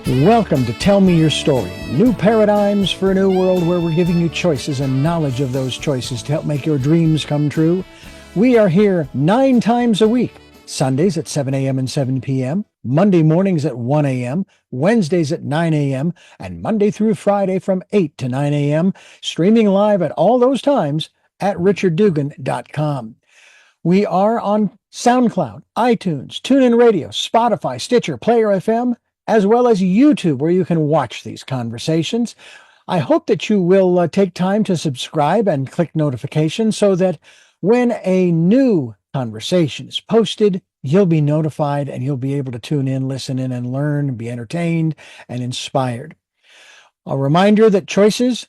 Welcome to Tell Me Your Story, new paradigms for a new world where we're giving you choices and knowledge of those choices to help make your dreams come true. We are here 9 times a week, Sundays at 7 a.m. and 7 p.m., Monday mornings at 1 a.m., Wednesdays at 9 a.m., and Monday through Friday from 8 to 9 a.m., streaming live at all those times at richarddugan.com. We are on SoundCloud, iTunes, TuneIn Radio, Spotify, Stitcher, Player FM, as well as YouTube, where you can watch these conversations. I hope that you will take time to subscribe and click notifications so that when a new conversation is posted, you'll be notified and you'll be able to tune in, listen in, and learn, and be entertained and inspired. A reminder that Choices,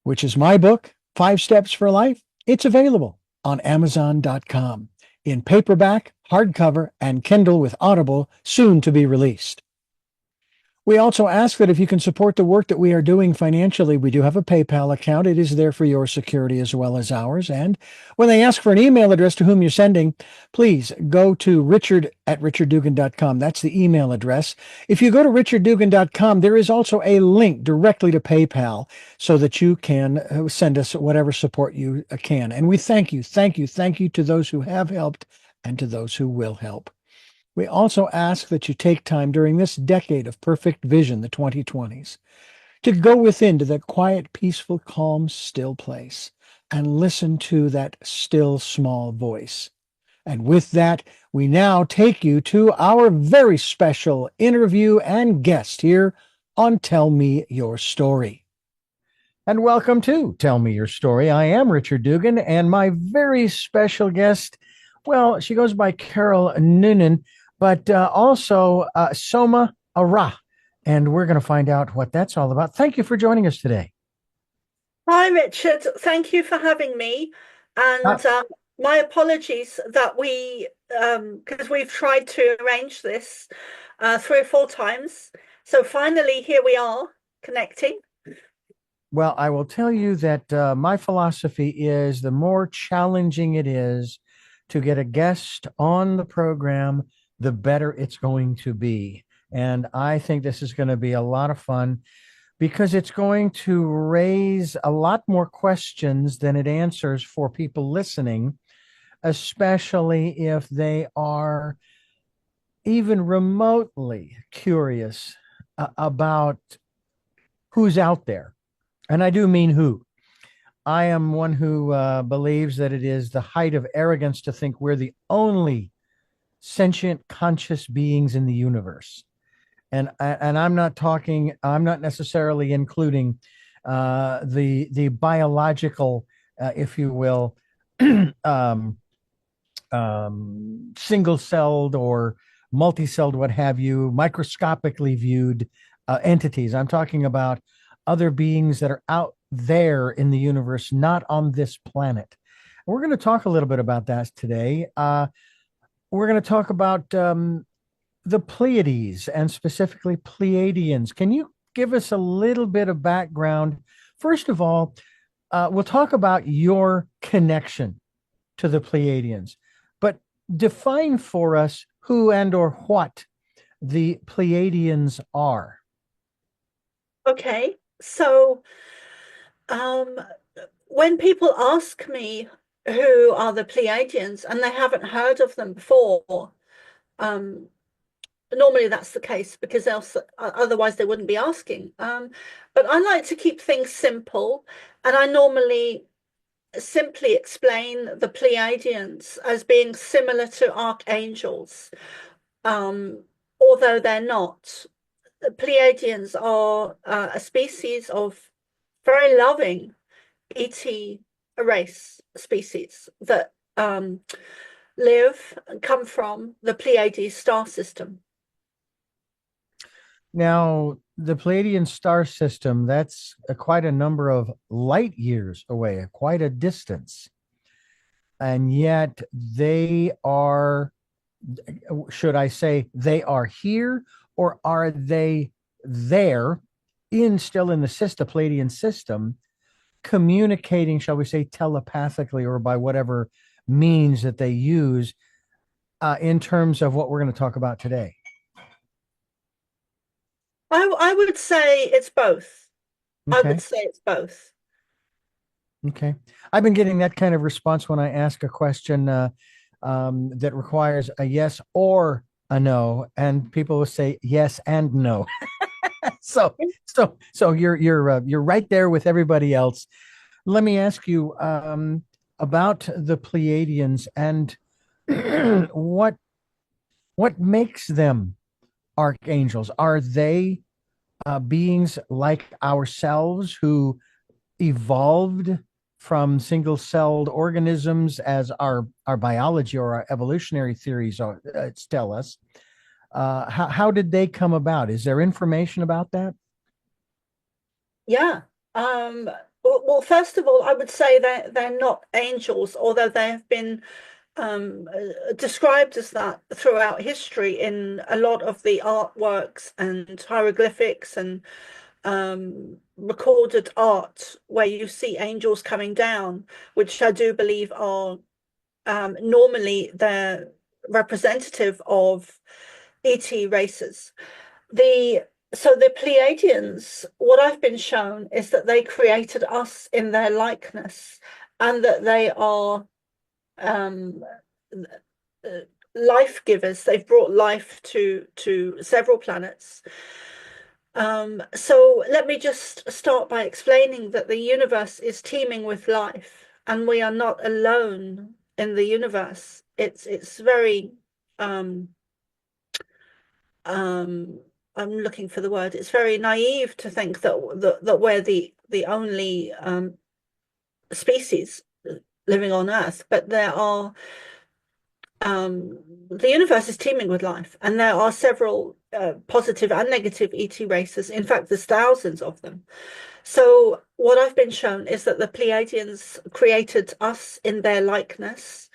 which is my book, 5 Steps for Life, it's available on Amazon.com in paperback, hardcover, and Kindle with Audible, soon to be released. We also ask that if you can support the work that we are doing financially, we do have a PayPal account. It is there for your security as well as ours. And when they ask for an email address to whom you're sending, please go to richard@richarddugan.com. That's the email address. If you go to richarddugan.com, there is also a link directly to PayPal so that you can send us whatever support you can. And we thank you to those who have helped and to those who will help. We also ask that you take time during this decade of perfect vision, the 2020s, to go within to that quiet, peaceful, calm, still place and listen to that still, small voice. And with that, we now take you to our very special interview and guest here on Tell Me Your Story. And welcome to Tell Me Your Story. I am Richard Dugan, and my very special guest, well, she goes by Carol Noonan, but also Soma ARah. And we're going to find out what that's all about. Thank you for joining us today. Hi, Richard. Thank you for having me. And my apologies that because we've tried to arrange this 3 or 4 times. So finally, here we are connecting. Well, I will tell you that my philosophy is the more challenging it is to get a guest on the program, the better it's going to be. And I think this is going to be a lot of fun because it's going to raise a lot more questions than it answers for people listening, especially if they are even remotely curious about who's out there. And I do mean who. I am one who believes that it is the height of arrogance to think we're the only sentient conscious beings in the universe. And I'm not necessarily including the biological, if you will, single-celled or multi-celled, what have you, microscopically viewed entities. I'm talking about other beings that are out there in the universe, not on this planet. We're going to talk a little bit about that today. We're going to talk about the Pleiades and specifically Pleiadians. Can you give us a little bit of background? First of all, we'll talk about your connection to the Pleiadians, but define for us who and or what the Pleiadians are. Okay, so when people ask me who are the Pleiadians and they haven't heard of them before, normally that's the case because otherwise they wouldn't be asking. But I like to keep things simple, and I normally simply explain the Pleiadians as being similar to archangels, although they're not. The Pleiadians are a species of very loving ET race species that live and come from the Pleiades star system. Now, the Pleiadian star system, that's quite a number of light years away, quite a distance. And yet they are, should I say, they are here, or are they there still in the Pleiadian system, communicating, shall we say, telepathically or by whatever means that they use in terms of what we're going to talk about today? I would say it's both. I would Okay. say it's both. Okay. I've been getting that kind of response when I ask a question that requires a yes or a no, and people will say yes and no. So, so you're right there with everybody else. Let me ask you about the Pleiadians and what what makes them archangels? Are they beings like ourselves who evolved from single-celled organisms, as our biology or our evolutionary theories tell us? How did they come about? Is there information about that? Yeah. Well, first of all, I would say that they're not angels, although they have been described as that throughout history in a lot of the artworks and hieroglyphics and recorded art where you see angels coming down, which I do believe are normally they're representative of ET races. The So the Pleiadians, what I've been shown is that they created us in their likeness, and that they are um, uh, life givers. They've brought life to several planets. So let me just start by explaining that the universe is teeming with life, and we are not alone in the universe. It's very um, um, I'm looking for the word. It's very naive to think that we're the only species living on Earth, but there are the universe is teeming with life, and there are several positive and negative ET races. In fact, there's thousands of them. So what I've been shown is that the Pleiadians created us in their likeness,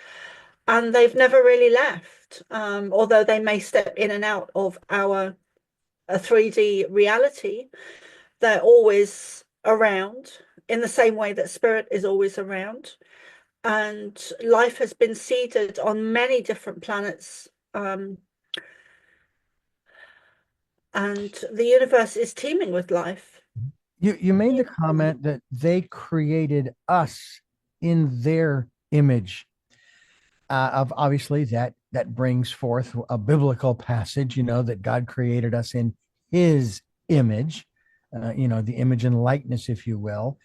and they've never really left, although they may step in and out of our a 3D reality. They're always around in the same way that spirit is always around. And life has been seeded on many different planets. And the universe is teeming with life. You made the comment that they created us in their image. Of obviously that brings forth a biblical passage, that God created us in His image, the image and likeness, if you will.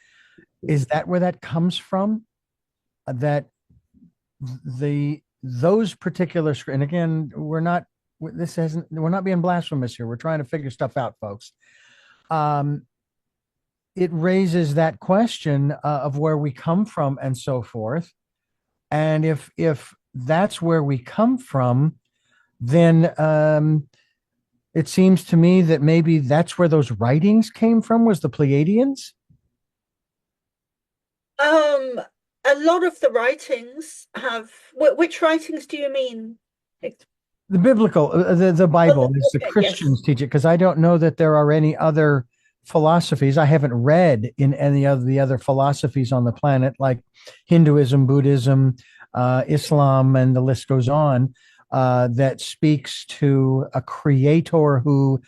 Is that where that comes from? That those particular, and again, we're not being blasphemous here. We're trying to figure stuff out, folks. It raises that question of where we come from and so forth. And if that's where we come from, then it seems to me that maybe that's where those writings came from, was the Pleiadians. Um, a lot of the writings have, which writings do you mean? The biblical, the Bible, as the Okay, yes. Christians teach it, because I don't know that there are any other philosophies. I haven't read in any of the other philosophies on the planet, like Hinduism, Buddhism, Islam, and the list goes on, that speaks to a creator who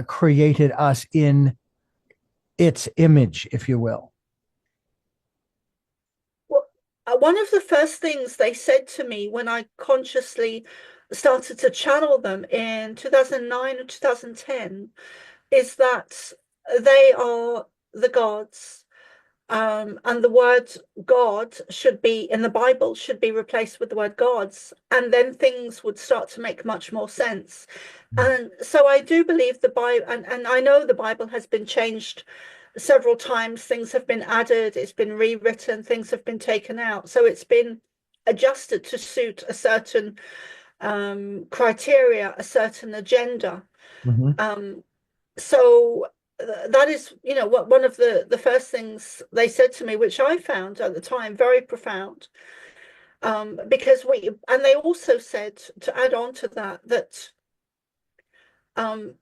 created us in its image, if you will. Well, one of the first things they said to me when I consciously started to channel them in 2009 or 2010 is that they are the gods. And the word God should be in the Bible should be replaced with the word gods, and then things would start to make much more sense. And so I do believe the Bible, and I know the Bible has been changed several times. Things have been added, it's been rewritten, things have been taken out. So it's been adjusted to suit a certain criteria, a certain agenda. Mhm. Um, so that is, what one of the first things they said to me, which I found at the time very profound. Because and they also said, to add on to that, that um,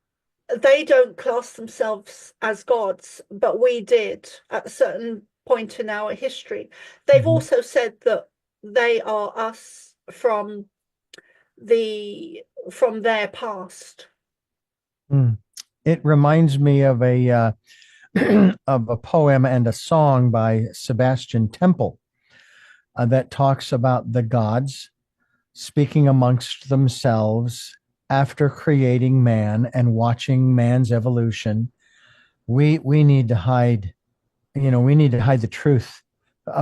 they don't class themselves as gods, but we did at a certain point in our history. They've Mhm. also said that they are us the from their past. Mm. it reminds me of a of a poem and a song by Sebastian Temple that talks about the gods speaking amongst themselves after creating man and watching man's evolution. We need to hide, we need to hide the truth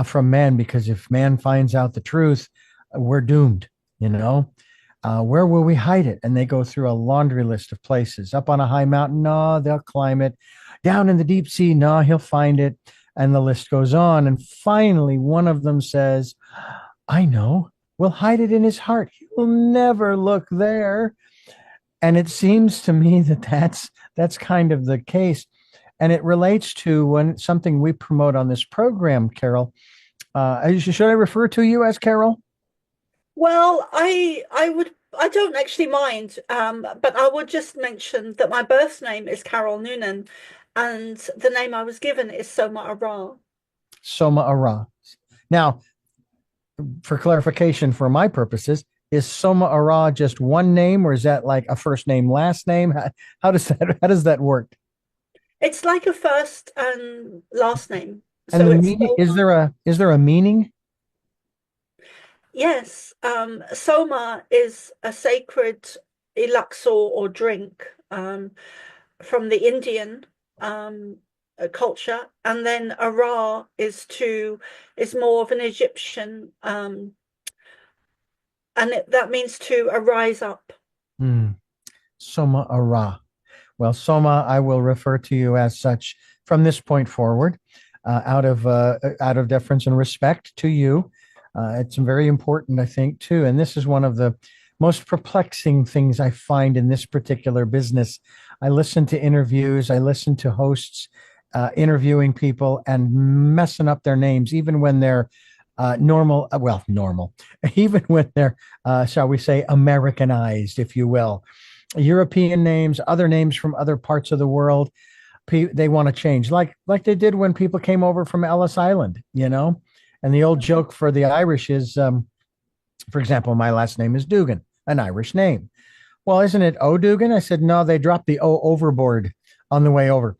from man, because if man finds out the truth, we're doomed. Where will we hide it? And they go through a laundry list of places. Up on a high mountain, no, they'll climb it. Down in the deep sea, no, he'll find it. And the list goes on. And finally, one of them says, I know, we'll hide it in his heart. He will never look there. And it seems to me that that's kind of the case. And it relates to something we promote on this program, Carol. Should I refer to you as Carol? Well, I don't actually mind, but I would just mention that my birth name is Carol Noonan, and the name I was given is Soma ARah. Soma ARah. Now, for clarification, for my purposes, is Soma ARah just one name, or is that like a first name, last name? How does that work? It's like a first and last name. And So the it's meaning, is there a meaning? Yes, Soma is a sacred elixir or drink from the Indian culture, and then Ara is more of an Egyptian, and that means to arise up. Soma ARah. Well, Soma, I will refer to you as such from this point forward, out of deference and respect to you. It's very important, I think, too. And this is one of the most perplexing things I find in this particular business. I listen to interviews, I listen to hosts interviewing people and messing up their names, even when they're normal, even when they're, shall we say, Americanized, if you will. European names, other names from other parts of the world, they want to change, like they did when people came over from Ellis Island, And the old joke for the Irish is, for example, my last name is Dugan, an Irish name. Well, isn't it O Dugan? I said, no, they dropped the O overboard on the way over.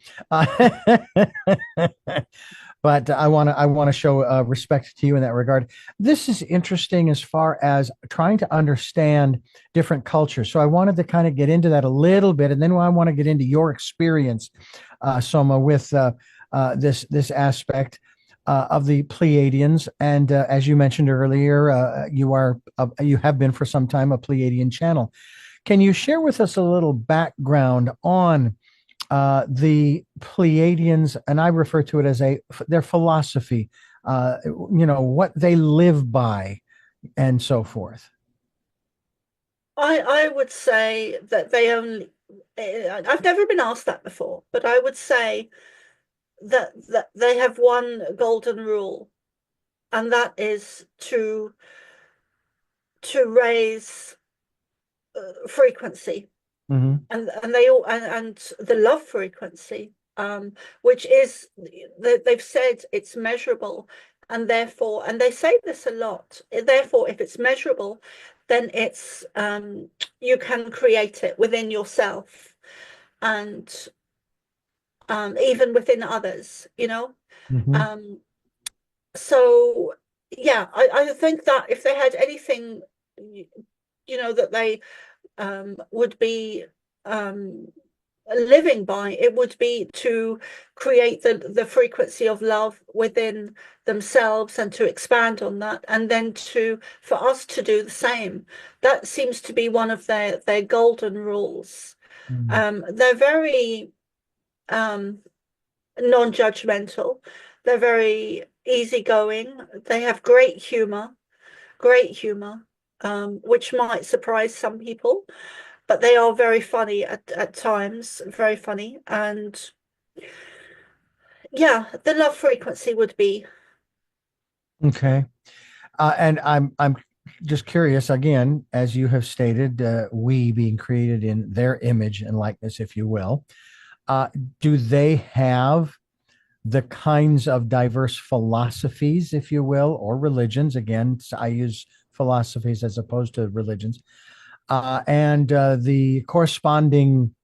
But I want to show respect to you in that regard. This is interesting as far as trying to understand different cultures. So I wanted to kind of get into that a little bit, and then I want to get into your experience, Soma, with this aspect of the Pleiadians. And as you mentioned earlier, you have been for some time a Pleiadian channel. Can you share with us a little background on the Pleiadians, and I refer to it as their philosophy, what they live by, and so forth? I would say that I've never been asked that before, but I would say that they have one golden rule, and that is to raise frequency. Mm-hmm. And they all and the love frequency, which is they've said it's measurable, and therefore, and they say this a lot, therefore if it's measurable, then it's you can create it within yourself, and even within others, Mm-hmm. So yeah, I think that if they had anything, that they would be living by, it would be to create the frequency of love within themselves and to expand on that, and then for us to do the same. That seems to be one of their golden rules. Mm-hmm. They're very non-judgmental. They're very easygoing. They have great humor, which might surprise some people, but they are very funny at times, very funny. And yeah, the love frequency would be. Okay. And I'm just curious, again, as you have stated, we being created in their image and likeness, if you will. Do they have the kinds of diverse philosophies, if you will, or religions? Again, I use philosophies as opposed to religions, and the corresponding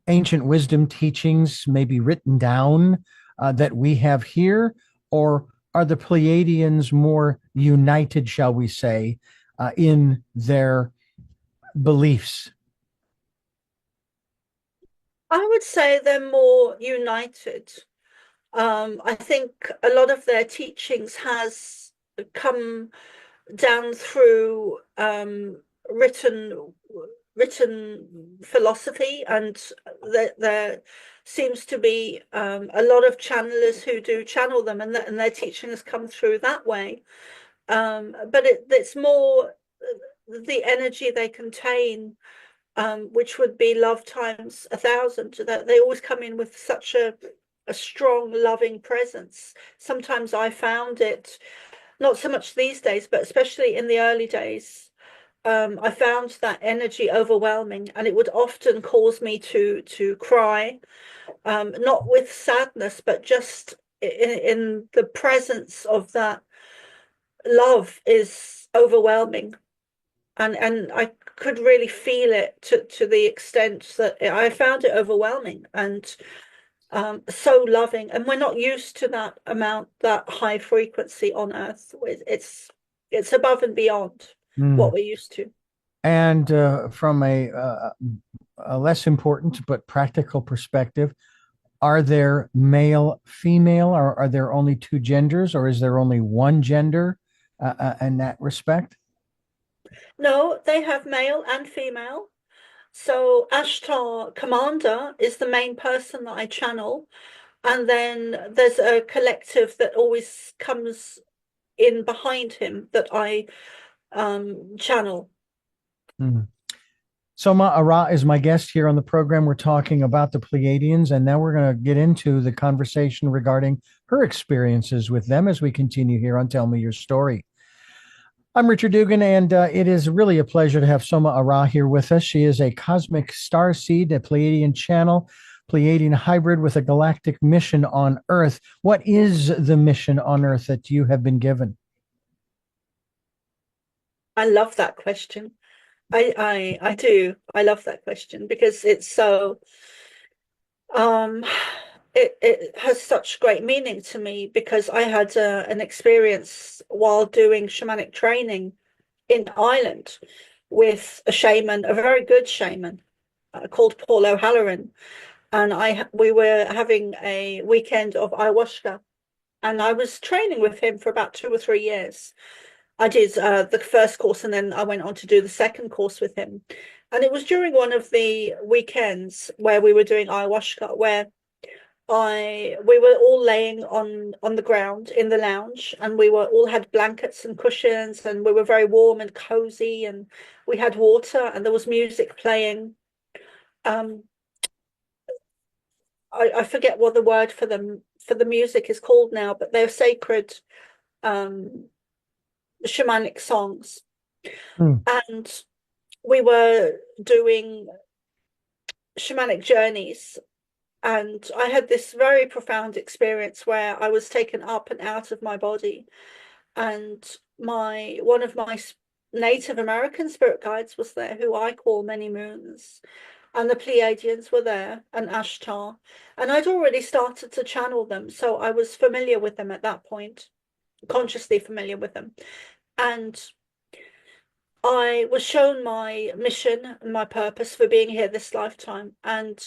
ancient wisdom teachings maybe written down that we have here, or are the Pleiadians more united, shall we say, in their beliefs? I would say they're more united. I think a lot of their teachings has come down through written written philosophy, and there seems to be a lot of channelers who do channel them, and, and their teaching has come through that way. But it's more the energy they contain, which would be love times 1,000. That they always come in with such a strong, loving presence. Sometimes I found it, not so much these days, but especially in the early days, I found that energy overwhelming, and it would often cause me to cry, not with sadness, but just in the presence of that love is overwhelming. And I could really feel it to the extent that I found it overwhelming and so loving. And we're not used to that amount, that high frequency on Earth. It's above and beyond Mm. what we're used to. And from a less important but practical perspective, are there male, female, or are there only two genders, or is there only one gender in that respect? No, they have male and female. So Ashtar Commander is the main person that I channel. And then there's a collective that always comes in behind him that I channel. Mm. Soma ARah is my guest here on the program. We're talking about the Pleiadians, and now we're going to get into the conversation regarding her experiences with them as we continue here on Tell Me Your Story. I'm Richard Dugan, and it is really a pleasure to have Soma ARah here with us. She is a cosmic starseed, a Pleiadian channel, Pleiadian hybrid with a galactic mission on Earth. What is the mission on Earth that you have been given? I love that question. I do. I love that question because it's so um it has such great meaning to me, because I had an experience while doing shamanic training in Ireland with a shaman, a very good shaman called Paul O'Halloran, and we were having a weekend of ayahuasca, and I was training with him for about 2 or 3 years. I did the first course, and then I went on to do the second course with him. And it was during one of the weekends where we were doing ayahuasca, where we were all laying on the ground in the lounge, and we were all had blankets and cushions, and we were very warm and cozy, and we had water, and there was music playing. Um, I forget what the word for the music is called now, but they're sacred um shamanic songs. Hmm. And we were doing shamanic journeys, and I had this very profound experience where I was taken up and out of my body, and my one of my Native American spirit guides was there, who I call Many Moons, and the Pleiadians were there, and Ashtar, and I'd already started to channel them, so I was familiar with them at that point, consciously familiar with them. And I was shown my mission and my purpose for being here this lifetime, and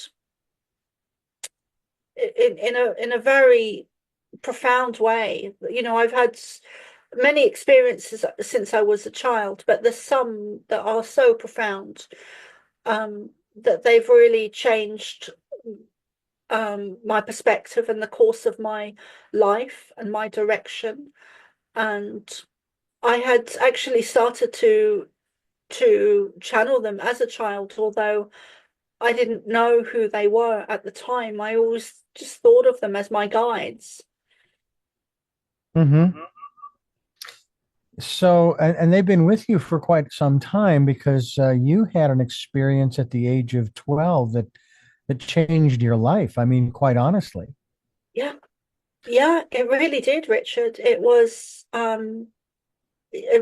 in a very profound way. You know, I've had many experiences since I was a child, but there's some that are so profound that they've really changed my perspective and the course of my life and my direction. And I had actually started to channel them as a child, although I didn't know who they were at the time. I always just thought of them as my guides. Mm-hmm. So, and they've been with you for quite some time, because you had an experience at the age of 12 that changed your life. I mean, quite honestly. Yeah, yeah, it really did, Richard. It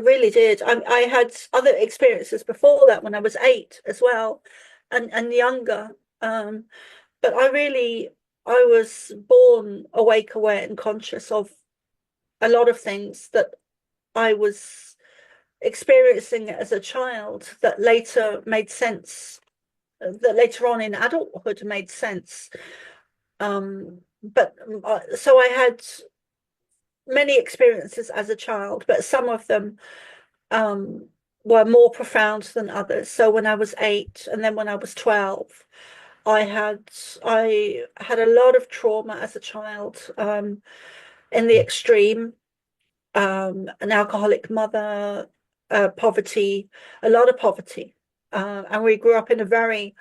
really did. I had other experiences before that when I was 8 as well, and younger. But I was born awake, aware, and conscious of a lot of things that I was experiencing as a child that later made sense, that later on in adulthood made sense. But so I had many experiences as a child, but some of them were more profound than others. So when I was 8, and then when I was 12, I had a lot of trauma as a child, in the extreme, an alcoholic mother, poverty, a lot of poverty. And we grew up in a very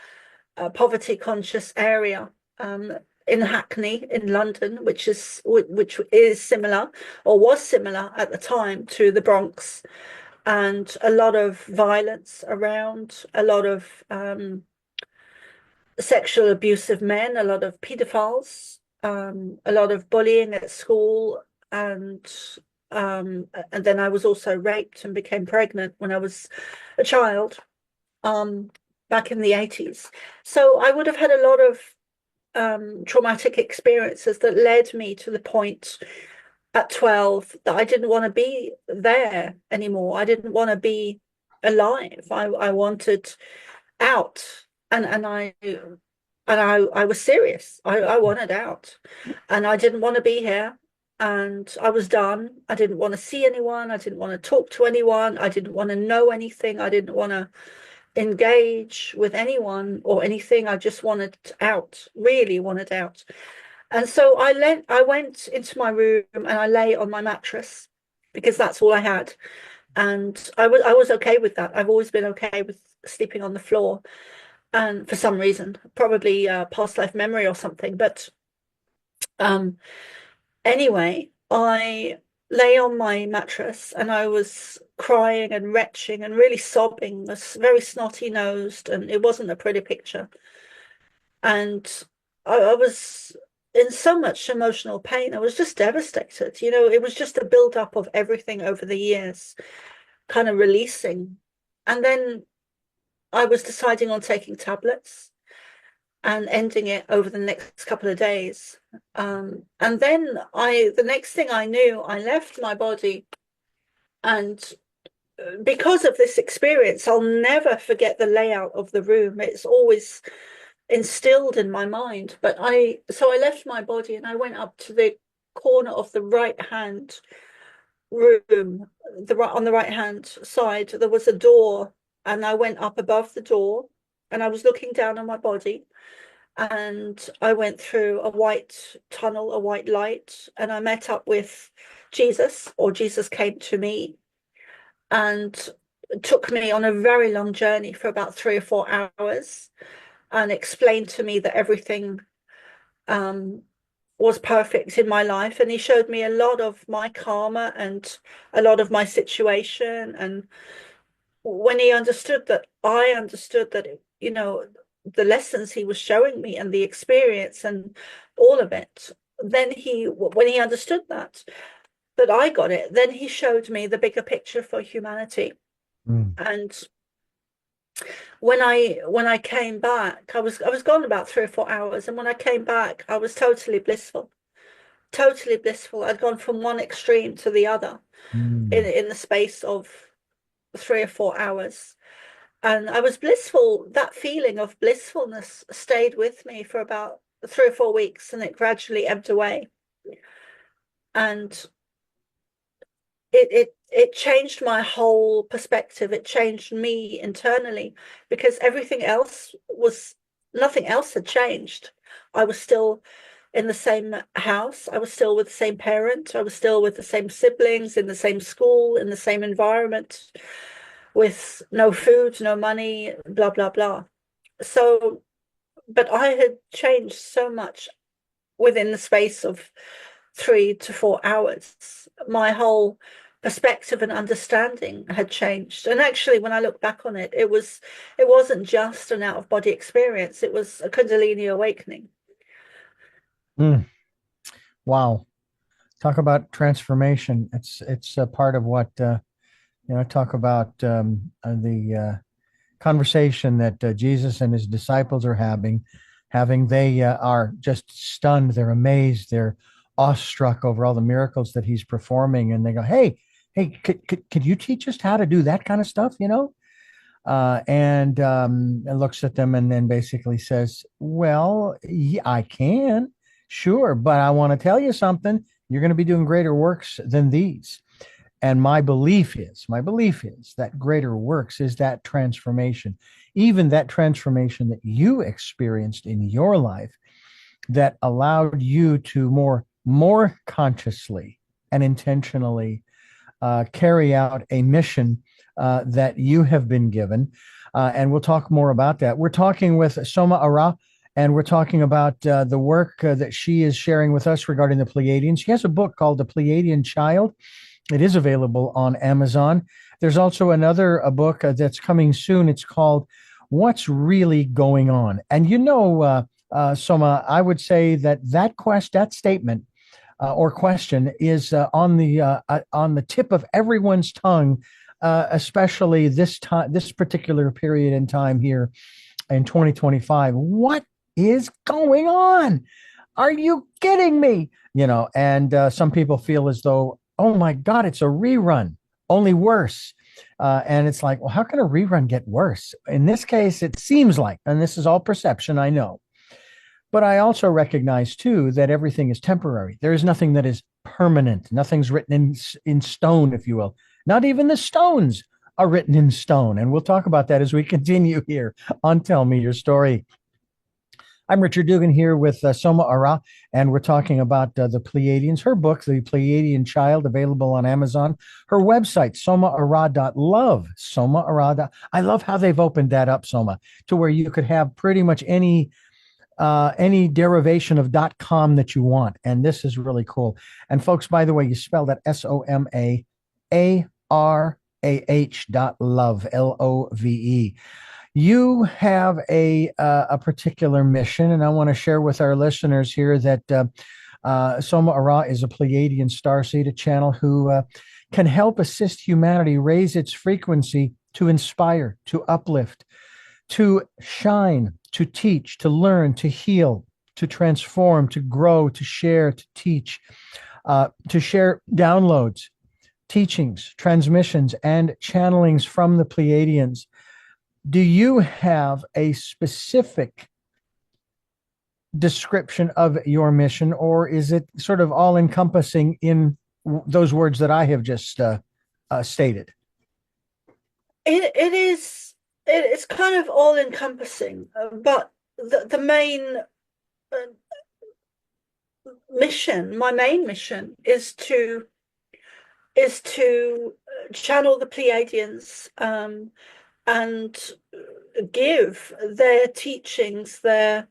poverty conscious area, in Hackney in London, which is similar, or was similar at the time, to the Bronx, and a lot of violence around, a lot of sexual abusive men, a lot of pedophiles, a lot of bullying at school, and then I was also raped and became pregnant when I was a child, back in the 80s. So I would have had a lot of traumatic experiences that led me to the point at 12 that I didn't want to be there anymore. I didn't want to be alive. I wanted out, and I was serious. I wanted out, and I didn't want to be here, and I was done. I didn't want to see anyone. I didn't want to talk to anyone. I didn't want to know anything. I didn't want to engage with anyone or anything. I just wanted out, really wanted out. And so I went into my room and I lay on my mattress because that's all I had. And I was okay with that. I've always been okay with sleeping on the floor. And for some reason, probably past life memory or something. But anyway, I lay on my mattress and I was crying and retching and really sobbing, was very snotty-nosed, and it wasn't a pretty picture. And I was in so much emotional pain. I was just devastated. It was just a build-up of everything over the years, kind of releasing. And then I was deciding on taking tablets and ending it over the next couple of days. And then the next thing I knew, I left my body. And because of this experience, I'll never forget the layout of the room. It's always instilled in my mind. But so I left my body and I went up to the corner of the right-hand room, on the right-hand side. There was a door, and I went up above the door, and I was looking down on my body. And I went through a white tunnel, a white light, and I met up with Jesus, or Jesus came to me and took me on a very long journey for about 3 or 4 hours and explained to me that everything was perfect in my life. And he showed me a lot of my karma and a lot of my situation. And when he understood that, I understood that, the lessons he was showing me and the experience and all of it, then when he understood that I got it, then he showed me the bigger picture for humanity. And when I came back, I was gone about 3 or 4 hours, and when I came back, I was totally blissful. I'd gone from one extreme to the other in the space of 3 or 4 hours. And I was blissful. That feeling of blissfulness stayed with me for about 3 or 4 weeks, and it gradually ebbed away. And it changed my whole perspective. It changed me internally, because nothing else had changed. I was still in the same house. I was still with the same parent. I was still with the same siblings, in the same school, in the same environment, with no food, no money, blah, blah, blah. So, but I had changed so much within the space of 3 to 4 hours. My whole perspective and understanding had changed. And actually, when I look back on it, it wasn't just an out-of-body experience. It was a Kundalini awakening. Wow. Talk about transformation. It's a part of what talk about the conversation that Jesus and his disciples are having having. They are just stunned. They're amazed. They're awestruck over all the miracles that he's performing. And they go, hey, could you teach us how to do that kind of stuff, and looks at them and then basically says, well, yeah, I can, sure, but I want to tell you something. You're going to be doing greater works than these. And my belief is that greater works is that transformation, even that transformation that you experienced in your life that allowed you to more consciously and intentionally carry out a mission that you have been given. And we'll talk more about that. We're talking with Soma ARah, and we're talking about the work that she is sharing with us regarding the Pleiadians. She has a book called The Pleiadian Child. It is available on Amazon. There's also a book that's coming soon. It's called What's Really Going On? And Soma, I would say that statement or question is on the tip of everyone's tongue, especially this particular period in time here in 2025. What is going on? Are you kidding me? And some people feel as though, oh my God, it's a rerun, only worse. And it's like, well, how can a rerun get worse? In this case, it seems like, and this is all perception, I know. But I also recognize, too, that everything is temporary. There is nothing that is permanent. Nothing's written in stone, if you will. Not even the stones are written in stone. And we'll talk about that as we continue here on Tell Me Your Story. I'm Richard Dugan here with Soma ARah, and we're talking about the Pleiadians. Her book, The Pleiadian Child, available on Amazon. Her website, somaarah.love. Soma ARah. I love how they've opened that up, Soma, to where you could have pretty much any derivation of .com that you want. And this is really cool. And folks, by the way, you spell that SOMAARAH.love, LOVE. You have a particular mission, and I want to share with our listeners here that Soma ARah is a Pleiadian Starseed, a channel who can help assist humanity raise its frequency to inspire, to uplift, to shine, to teach, to learn, to heal, to transform, to grow, to share, to teach, to share downloads, teachings, transmissions, and channelings from the Pleiadians. Do you have a specific description of your mission, or is it sort of all encompassing in those words that I have just stated? It is. It's kind of all encompassing, but the main mission, my main mission, is to channel the Pleiadians and give their teachings, their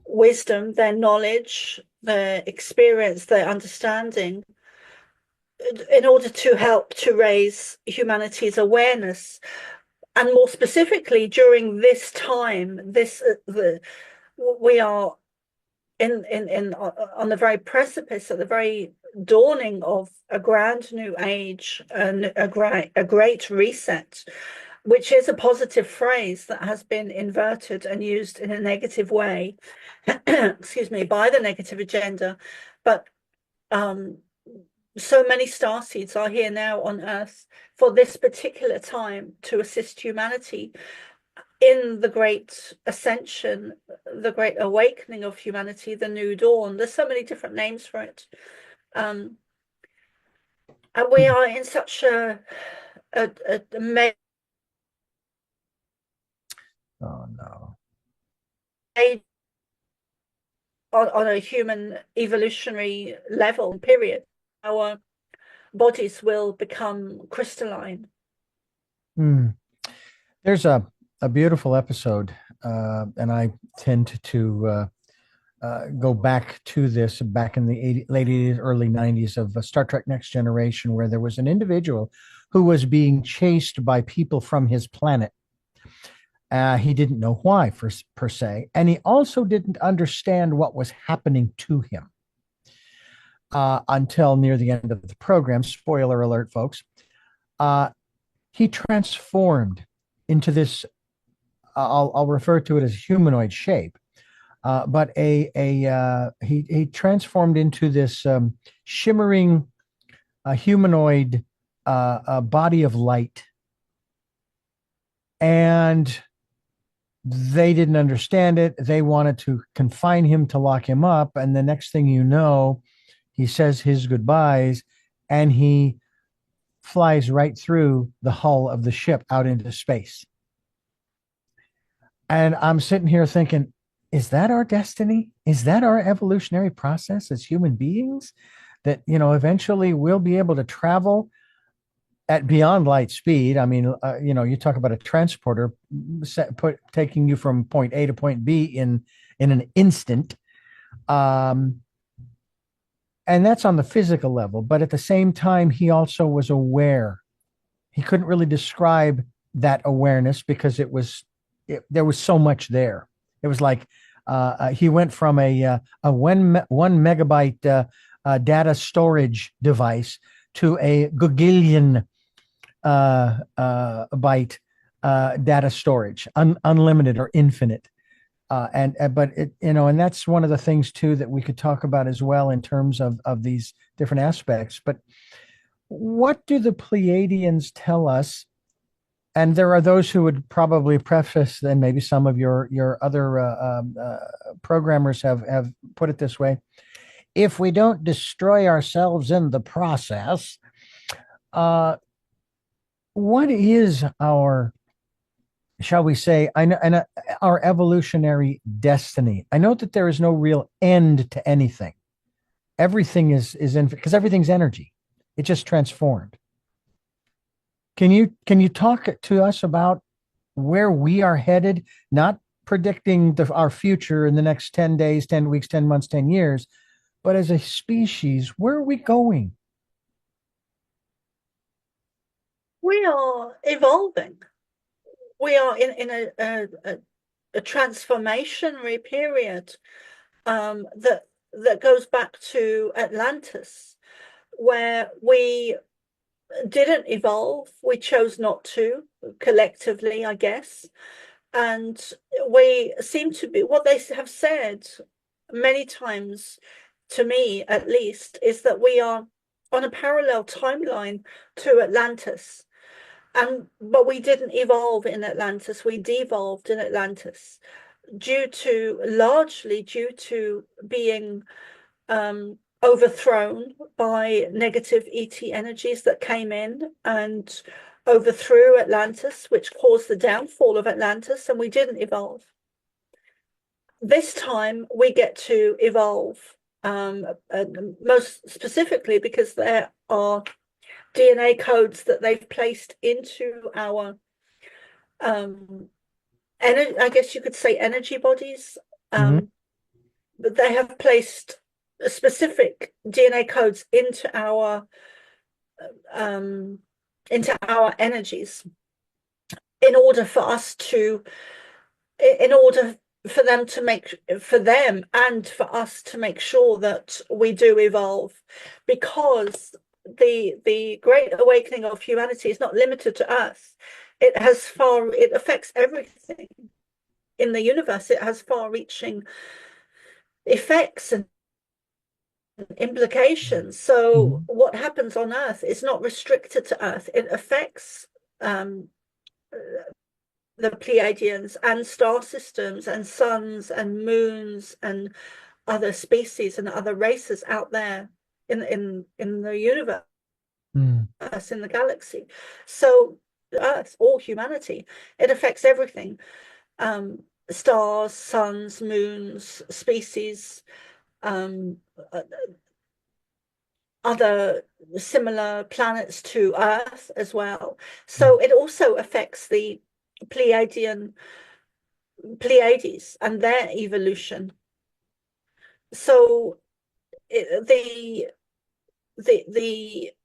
wisdom, their knowledge, their experience, their understanding, in order to help to raise humanity's awareness. And more specifically, during this time, we are on the very precipice, at the very dawning of a grand new age and a great reset, which is a positive phrase that has been inverted and used in a negative way, excuse me, by the negative agenda. But so many starseeds are here now on Earth for this particular time to assist humanity in the great ascension, the great awakening of humanity, the new dawn. There's so many different names for it. And we are in such a Oh no. On a human evolutionary level period, our bodies will become crystalline. There's a beautiful episode, and I tend to go back to this back in the late 80s, early 90s of Star Trek Next Generation, where there was an individual who was being chased by people from his planet. He didn't know why, per se, and he also didn't understand what was happening to him until near the end of the program. Spoiler alert, folks. He transformed into this, I'll refer to it as humanoid shape, but he transformed into this shimmering humanoid body of light, and they didn't understand it. They wanted to confine him, to lock him up, and the next thing you know, he says his goodbyes, and he flies right through the hull of the ship out into space. And I'm sitting here thinking, is that our destiny? Is that our evolutionary process as human beings? That, eventually we'll be able to travel at beyond light speed. I mean, you talk about a transporter taking you from point A to point B in an instant. And that's on the physical level. But at the same time, he also was aware. He couldn't really describe that awareness because there was so much there. It was like he went from a 1 megabyte data storage device to a gagillion byte data storage, unlimited or infinite. But and that's one of the things too that we could talk about as well in terms of these different aspects. But what do the Pleiadians tell us? And there are those who would probably preface, and maybe some of your other programmers have put it this way: if we don't destroy ourselves in the process, what is our, shall we say, our evolutionary destiny? I know that there is no real end to anything. Everything is in, because everything's energy. It just transformed. Can you talk to us about where we are headed? Not predicting our future in the next 10 days, 10 weeks, 10 months, 10 years, but as a species, where are we going? We are evolving. We are in a transformationary period that goes back to Atlantis, where we didn't evolve. We chose not to, collectively, I guess. And we seem to be, what they have said many times, to me at least, is that we are on a parallel timeline to Atlantis. But we didn't evolve in Atlantis. We devolved in Atlantis largely due to being overthrown by negative ET energies that came in and overthrew Atlantis, which caused the downfall of Atlantis, and we didn't evolve. This time we get to evolve, most specifically because there are DNA codes that they've placed into our I guess you could say energy bodies. But they have placed specific DNA codes into our energies in order for us to, in order for them to make, for them and for us to make sure that we do evolve, because the great awakening of humanity is not limited to us. It affects everything in the universe. It has far-reaching effects and implications. So what happens on Earth is not restricted to Earth. It affects the Pleiadians and star systems and suns and moons and other species and other races out there in the universe, in the galaxy. So Earth, all humanity, it affects everything. Stars, suns, moons, species, other similar planets to Earth as well. So it also affects the Pleiadies and their evolution. So the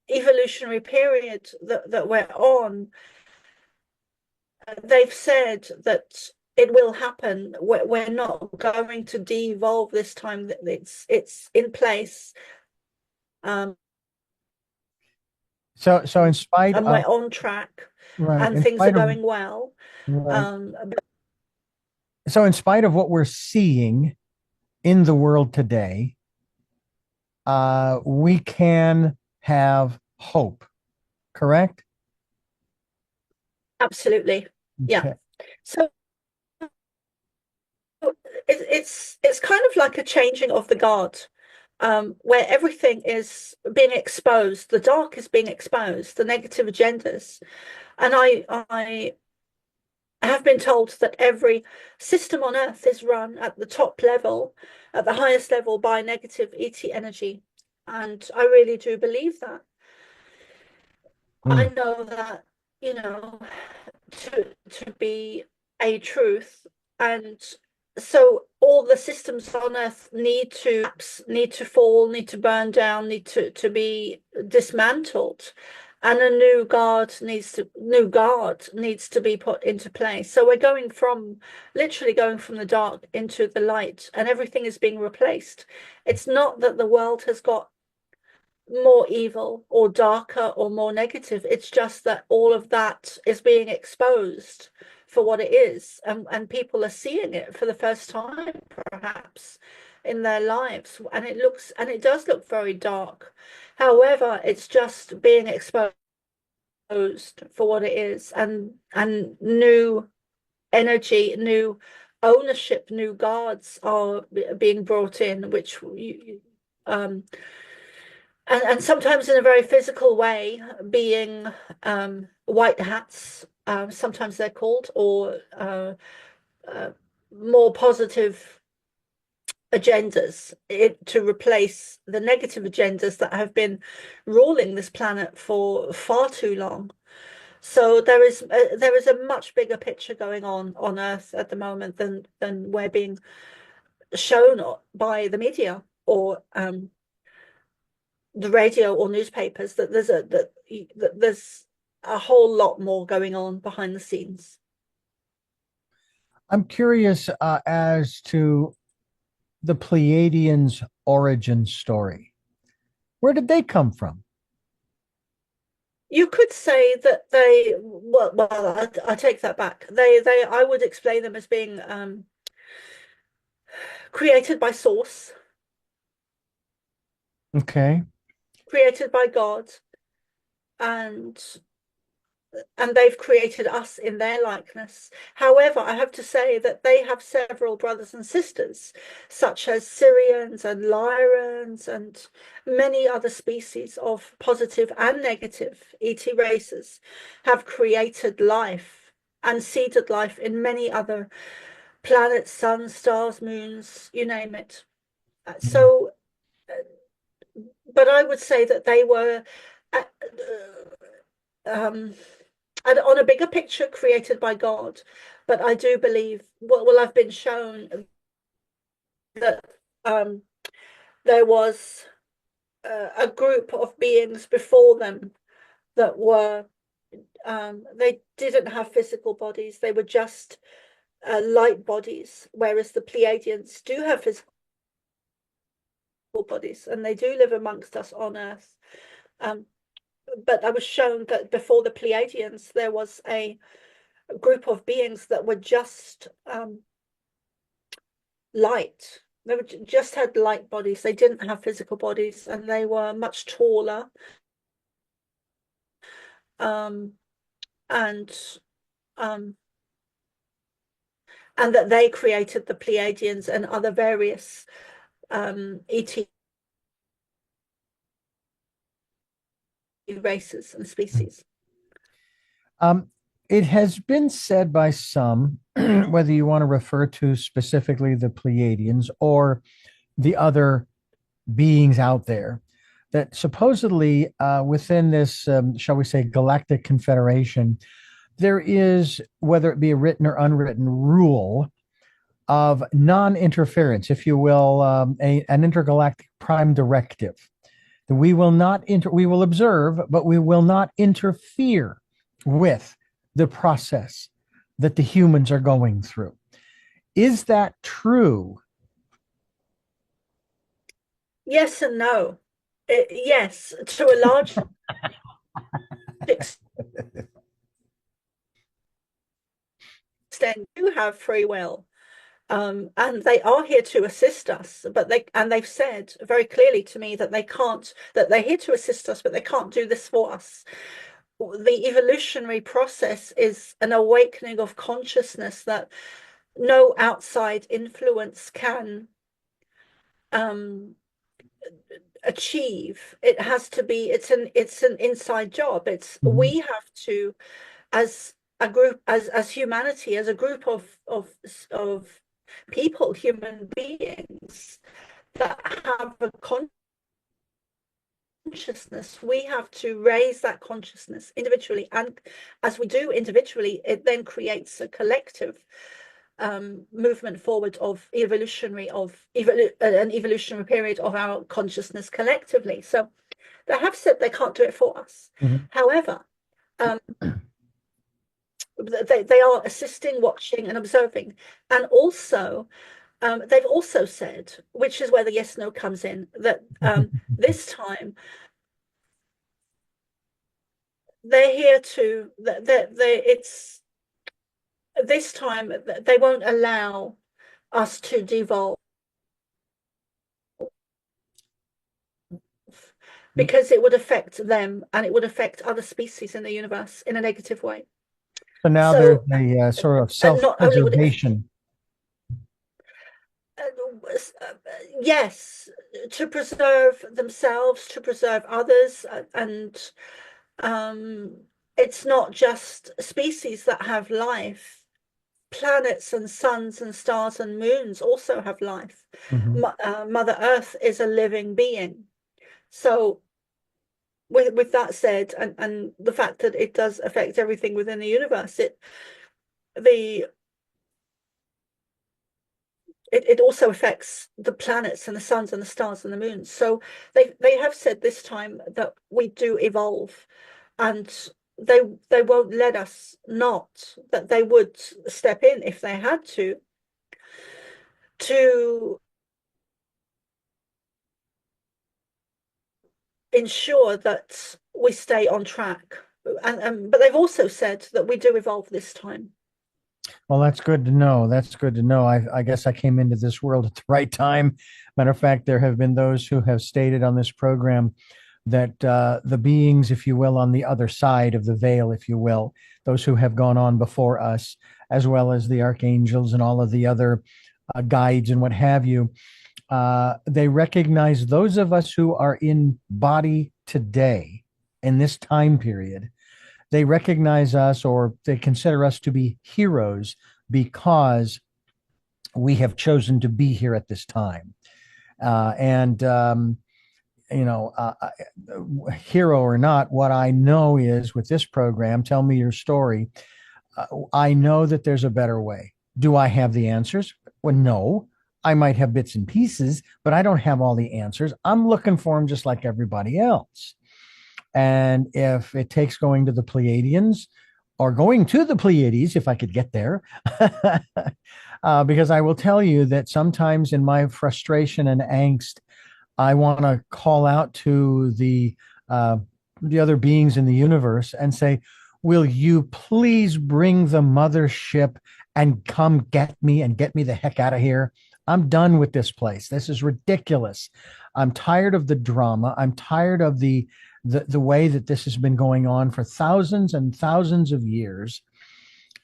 evolutionary period that we're on, they've said that it will happen. We're not going to de-evolve this time. It's in place. So in spite and we're on track, right, and things are going well. Right. So in spite of what we're seeing in the world today, we can have hope, correct? Absolutely. Yeah. Okay. So it's kind of like a changing of the guard, where everything is being exposed, the dark is being exposed, the negative agendas. And I have been told that every system on Earth is run at the top level, at the highest level, by negative ET energy. And I really do believe that. I Mm. know that, you know, to be a truth. And so all the systems on Earth need to fall, need to burn down, need to be dismantled. And a new guard needs to be put into place. So we're literally going from the dark into the light, and everything is being replaced. It's not that the world has got more evil or darker or more negative. It's just that all of that is being exposed for what it is, and people are seeing it for the first time, perhaps, in their lives. And it does look very dark. However, it's just being exposed for what it is, and new energy, new ownership, new guards are being brought in, which and sometimes in a very physical way, being white hats, sometimes they're called, or uh, more positive agendas to replace the negative agendas that have been ruling this planet for far too long. So there is a much bigger picture going on Earth at the moment than we're being shown by the media or the radio or newspapers, that there's a whole lot more going on behind the scenes. I'm curious as to the Pleiadians' origin story. Where did they come from? You could say that I take that back. I would explain them as being created by Source, Okay. created by God, and they've created us in their likeness. However, I have to say that they have several brothers and sisters, such as Syrians and Lyrans and many other species of positive and negative ET races have created life and seeded life in many other planets, suns, stars, moons, you name it. Mm. So, but I would say that they were uh, um, and on a bigger picture created by God. But I do believe, I've been shown that um, there was a group of beings before them that were, they didn't have physical bodies, they were just light bodies, whereas the Pleiadians do have physical bodies and they do live amongst us on Earth. Um, but I was shown that before the Pleiadians, there was a group of beings that were just light. They were just had light bodies. They didn't have physical bodies, and they were much taller. Um, and um, and that they created the Pleiadians and other various ET races and species. Um, it has been said by some, whether you want to refer to specifically the Pleiadians or the other beings out there, that supposedly within this, shall we say, galactic confederation, there is, whether it be a written or unwritten rule of non-interference, if you will, an intergalactic prime directive. That we will observe, but we will not interfere with the process that the humans are going through. Is that true? Yes and no. Yes, to a large extent, you have free will. And they are here to assist us, but they've said very clearly to me that they can't, that they're here to assist us, but they can't do this for us. The evolutionary process is an awakening of consciousness that no outside influence can achieve. It has to be, it's an inside job. It's we have to, as a group, as humanity, as a group of people, human beings that have a consciousness, we have to raise that consciousness individually, and as we do individually, it then creates a collective movement forward of an evolutionary period of our consciousness collectively. So they have said they can't do it for us. However, they are assisting, watching, and observing, and also they've also said, which is where the yes no comes in, that this time they're here to it's this time they won't allow us to devolve, because it would affect them and it would affect other species in the universe in a negative way. So now there's a sort of self-preservation. Yes, to preserve themselves, to preserve others, and it's not just species that have life. Planets and suns and stars and moons also have life. Mother Earth is a living being. So with that said, and the fact that it does affect everything within the universe, it also affects the planets and the suns and the stars and the moons. So they have said this time that we do evolve, and they won't let us not, that they would step in if they had to ensure that we stay on track. And but they've also said that we do evolve this time. Well, that's good to know. That's good to know. I guess I came into this world at the right time. Matter of fact, there have been those who have stated on this program that the beings, if you will, on the other side of the veil, if you will, those who have gone on before us, as well as the archangels and all of the other guides and what have you, they recognize those of us who are in body today in this time period. They recognize us, or they consider us to be heroes because we have chosen to be here at this time. Hero or not, what I know is with this program, Tell Me Your Story, I know that there's a better way. Do I have the answers? Well, no. I might have bits and pieces, but I don't have all the answers. I'm looking for them just like everybody else. And if it takes going to the Pleiadians or going to the Pleiades, if I could get there, because I will tell you that sometimes in my frustration and angst, I want to call out to the other beings in the universe and say, will you please bring the mothership and come get me and get me the heck out of here? I'm done with this place. This is ridiculous. I'm tired of the drama. I'm tired of the way that this has been going on for thousands and thousands of years,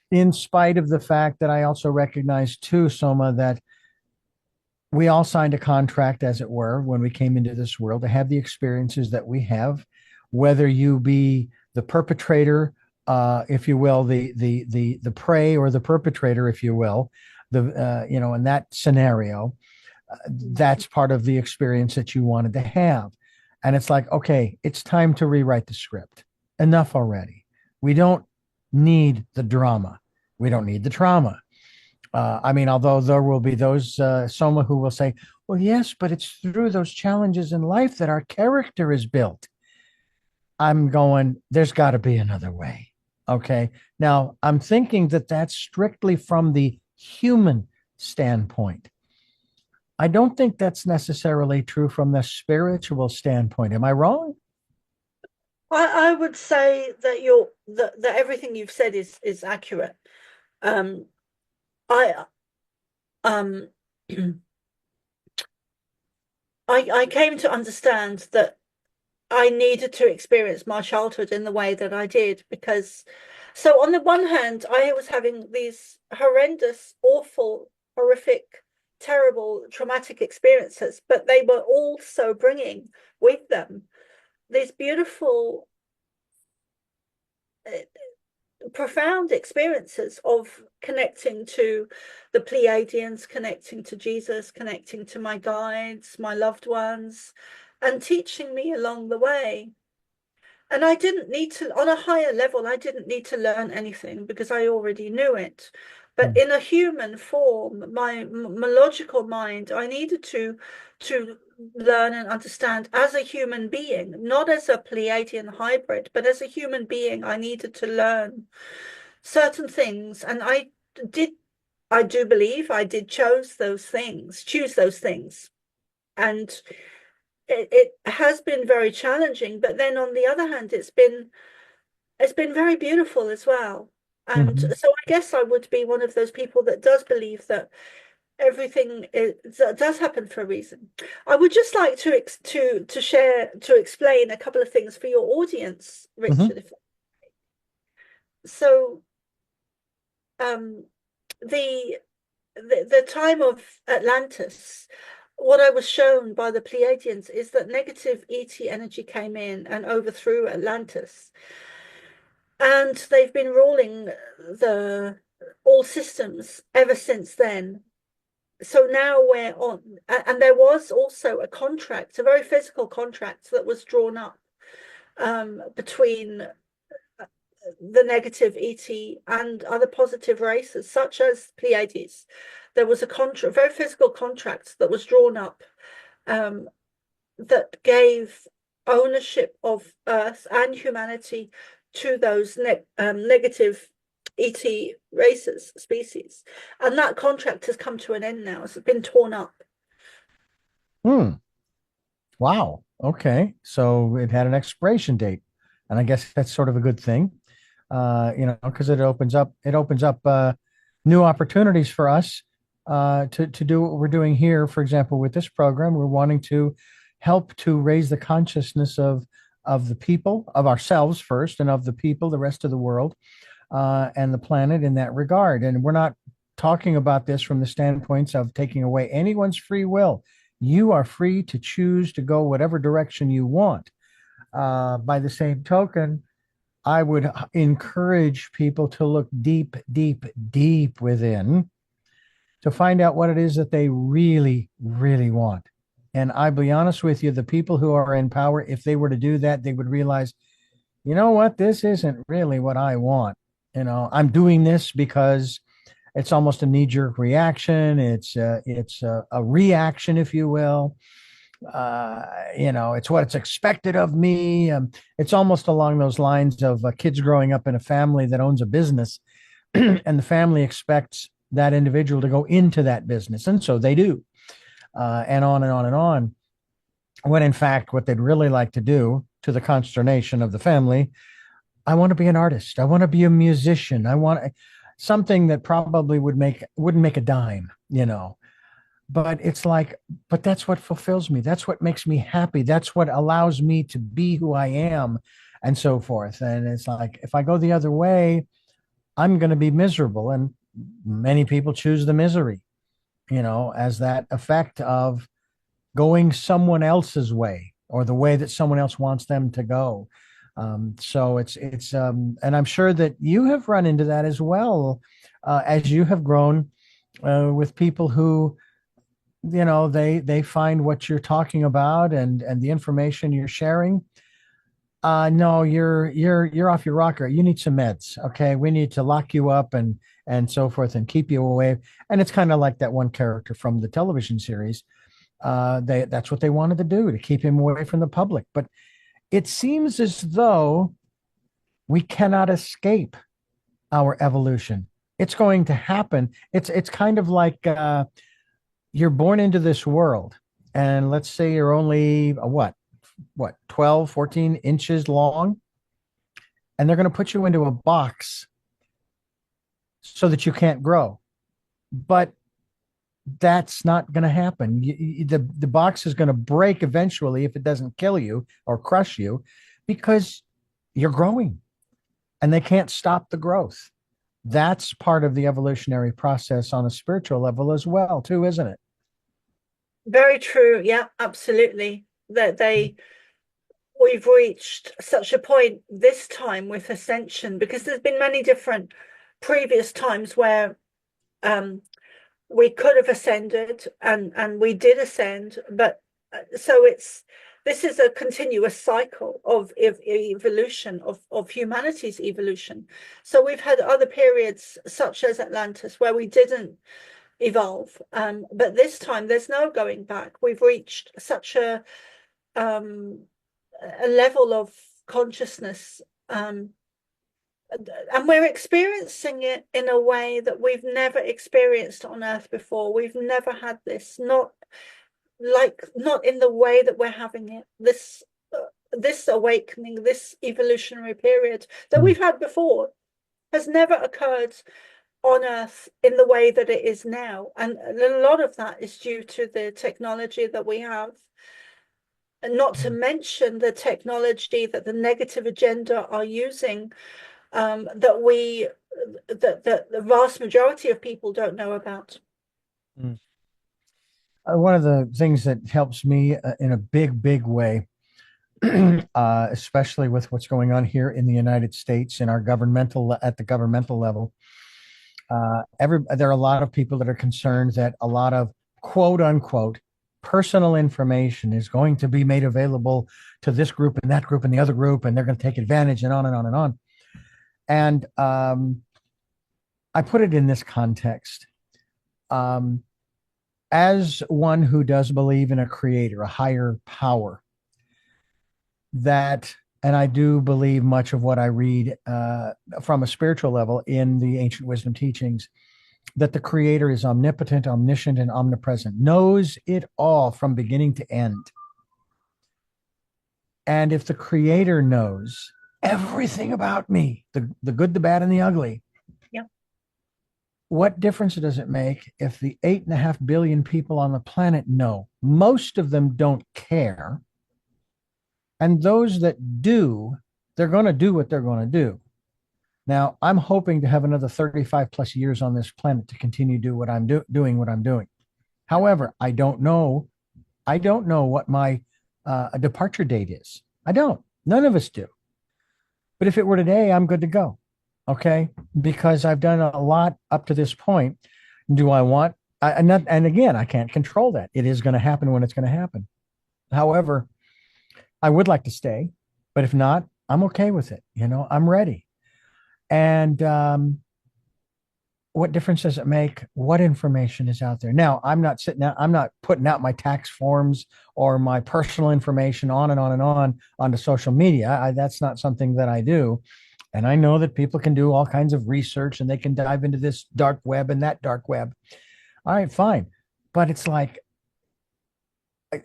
in spite of the fact that I also recognize too, Soma, that we all signed a contract, as it were, when we came into this world to have the experiences that we have, whether you be the perpetrator, if you will, the prey, or the perpetrator, if you will, in that scenario, that's part of the experience that you wanted to have. And it's like, okay, it's time to rewrite the script. Enough already. We don't need the drama. We don't need the trauma. Although there will be those, Soma, who will say, well, yes, but it's through those challenges in life that our character is built. I'm going, there's got to be another way. Okay. Now, I'm thinking that that's strictly from the human standpoint. I don't think that's necessarily true from the spiritual standpoint. Am I wrong? I would say that that everything you've said is accurate. I um, I came to understand that I needed to experience my childhood in the way that I did because, so on the one hand, I was having these horrendous, awful, horrific, terrible, traumatic experiences, but they were also bringing with them these beautiful, uh, profound experiences of connecting to the Pleiadians, connecting to Jesus, connecting to my guides, my loved ones, and teaching me along the way. And I didn't need to, on a higher level, I didn't need to learn anything because I already knew it. But in a human form, my logical mind, I needed to learn and understand as a human being, not as a Pleiadian hybrid, but as a human being, I needed to learn certain things. And did, I do believe I did choose those things. And it has been very challenging, but then on the other hand, it's been very beautiful as well. And Mhm. so I guess I would be one of those people that does believe that everything does happen for a reason. I would just like to share to explain a couple of things for your audience, Mhm. Richard. So um, the the time of Atlantis, what I was shown by the Pleiadians is that negative ET energy came in and overthrew Atlantis. And they've been ruling the all systems ever since then. So now we're on, and there was also a contract, a very physical contract that was drawn up between the negative ET and other positive races, such as Pleiades. There was a contract, very physical contract that was drawn up um, that gave ownership of Earth and humanity to those negative ET races, species. And that contract has come to an end now. It's been torn up. Hmm. Wow. Okay. So it had an expiration date, and I guess that's sort of a good thing, because it opens up new opportunities for us to do what we're doing here. For example, with this program, we're wanting to help to raise the consciousness of the people, of ourselves first, and of the people, the rest of the world, and the planet in that regard. And we're not talking about this from the standpoints of taking away anyone's free will. You are free to choose to go whatever direction you want. By the same token, I would encourage people to look deep, deep, deep within to find out what it is that they really, really want. And I'll be honest with you, the people who are in power, if they were to do that, they would realize, you know what, this isn't really what I want. I'm doing this because it's almost a knee-jerk reaction. It's a reaction, if you will. It's what it's expected of me. It's almost along those lines of kids growing up in a family that owns a business, and the family expects that individual to go into that business, and so they do, and on and on and on. When in fact, what they'd really like to do, to the consternation of the family, I want to be an artist. I want to be a musician. I want something that probably wouldn't make a dime. But it's like, but that's what fulfills me. That's what makes me happy. That's what allows me to be who I am, and so forth. And it's like, if I go the other way, I'm going to be miserable. And many people choose the misery, as that effect of going someone else's way or the way that someone else wants them to go. So and I'm sure that you have run into that as well, as you have grown with people who, they find what you're talking about and the information you're sharing. No, you're off your rocker. You need some meds. Okay, we need to lock you up and so forth and keep you away. And it's kind of like that one character from the television series. That's what they wanted to do, to keep him away from the public. But it seems as though we cannot escape our evolution. It's going to happen. It's kind of like you're born into this world, and let's say you're only what 12, 14 inches long, and they're going to put you into a box so that you can't grow. But that's not going to happen. The box is going to break eventually if it doesn't kill you or crush you, because you're growing and they can't stop the growth. That's part of the evolutionary process on a spiritual level as well, too, isn't it? Very true. Yeah, absolutely. That we've reached such a point this time with Ascension, because there's been many different previous times where we could have ascended, and we did ascend, but so this is a continuous cycle of evolution, of humanity's evolution. So we've had other periods such as Atlantis where we didn't evolve, but this time there's no going back. We've reached such a level of consciousness, and we're experiencing it in a way that we've never experienced on Earth before. We've never had this, not in the way that we're having it. This awakening, this evolutionary period that we've had before has never occurred on Earth in the way that it is now. And a lot of that is due to the technology that we have, and not to mention the technology that the negative agenda are using, that the vast majority of people don't know about. One of the things that helps me in a big way, especially with what's going on here in the United States in our at the governmental level, there are a lot of people that are concerned that a lot of quote unquote personal information is going to be made available to this group and that group and the other group, and they're going to take advantage, and on and on and on. And I put it in this context. As one who does believe in a creator, a higher power, and I do believe much of what I read from a spiritual level in the ancient wisdom teachings, that the creator is omnipotent, omniscient, and omnipresent, knows it all from beginning to end. And if the creator knows everything about me, the good, the bad, and the ugly, yeah, what difference does it make if the 8.5 billion people on the planet know? Most of them don't care. And those that do, they're going to do what they're going to do. Now, I'm hoping to have another 35 plus years on this planet to continue to do what I'm doing what I'm doing. However, I don't know what my departure date is. I don't. None of us do. But if it were today, I'm good to go. Okay? Because I've done a lot up to this point. Do I want, and again, I can't control that. It is going to happen when it's going to happen. However, I would like to stay, but if not, I'm okay with it. I'm ready. And what difference does it make? What information is out there? Now, I'm not putting out my tax forms or my personal information on and on and on onto social media. That's not something that I do. And I know that people can do all kinds of research and they can dive into this dark web and that dark web. All right, fine. But it's like,